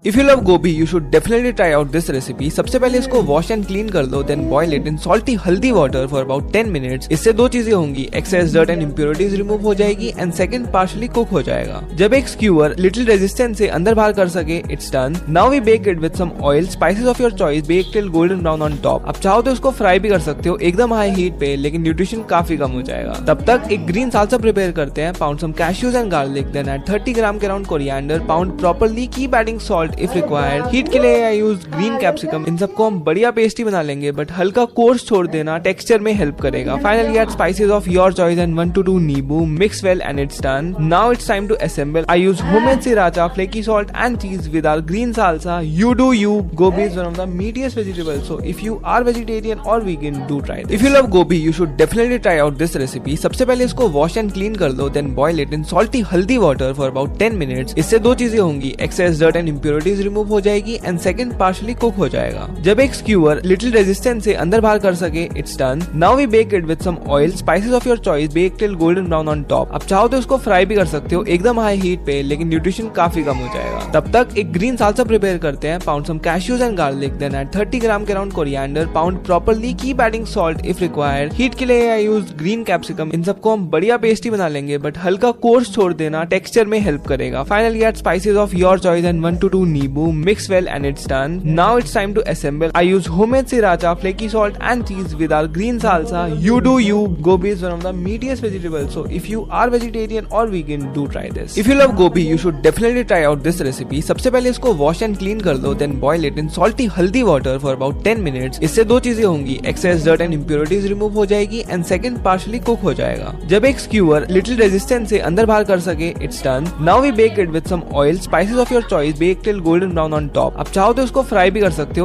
If you love gobi, you should definitely try out this recipe. सबसे पहले इसको wash and clean कर लो, then boil it in salty haldi water for about 10 minutes. इससे दो चीजें होंगी, excess dirt and impurities remove हो जाएगी एंड सेकंड पार्शली कुक हो जाएगा। जब एक स्क्यूअर लिटिल रेजिस्टेंस से अंदर बाहर कर सके, it's done. Now we bake it with some oil, spices of your choice, bake till golden brown on top. अब चाहो तो इसको फ्राई भी कर सकते हो एकदम हाई हीट पे, लेकिन न्यूट्रिशन काफी कम हो जाएगा। तब तक एक ग्रीन सालसा प्रिपेयर करते हैं। Pound some cashews and garlic, then add 30 gram के around coriander, pound properly, keep adding salt if required. Heat के लिए आई यूज ग्रीन कैप्सिकम। इन सबको हम बढ़िया पेस्टी बना लेंगे, बट हल्का कोर्स छोड़ देना, टेक्सचर में हेल्प करेगा। Finally add spices of your choice and 1 to 2 नींबू, mix well and it's done. Now it's time to assemble. I use homemade sriracha, flaky salt and cheese with our green salsa. You do you. Gobi is one of the meatiest vegetables, so if you are vegetarian or vegan, do try this. If you love gobi, you should definitely try out this recipe. सबसे पहले इसको wash and clean कर लो, then boil it in salty haldi water for about 10 minutes. इससे दो चीजें होंगी, excess dirt and impurities remove हो जाएगी एंड सेकंड पार्शली कुक हो जाएगा। जब एक स्क्यूअर लिटिल रेजिस्टेंस से अंदर बाहर कर सके, it's done. Now we bake it with some oil, spices of your choice, bake till golden brown on top. अब चाहो तो इसको फ्राई भी कर सकते हो एकदम हाई हीट पे, लेकिन न्यूट्रिशन काफी कम हो जाएगा। तब तक एक ग्रीन सालसा प्रिपेयर करते हैं। Pound some cashews and garlic, then add 30 gram के around coriander, pound properly, keep adding salt if required. Heat के लिए आई यूज ग्रीन कैप्सिकम। इन सबको हम बढ़िया पेस्टी बना लेंगे, बट हल्का कोर्स छोड़ देना, टेक्सचर में हेल्प करेगा। Finally add spices of your choice and 1 to 2 नींबू, mix well and it's done. Now it's time to assemble. I use homemade sriracha, flaky salt and cheese with our green salsa. You do you. Gobi is one of the meatiest vegetables, so if you are vegetarian or vegan, do try this. If you love gobi, you should definitely try out this recipe. सबसे पहले इसको wash and clean कर लो, then boil it in salty haldi water for about 10 minutes. इससे दो चीजें होंगी, excess dirt and impurities remove हो जाएगी एंड सेकंड पार्शली कुक हो जाएगा। जब एक स्क्यूअर लिटिल रेजिस्टेंस से अंदर बाहर कर सके, it's done. Now we bake it with some oil, spices of your choice, bake till golden brown on top. अब चाहो तो इसको फ्राई भी कर सकते हो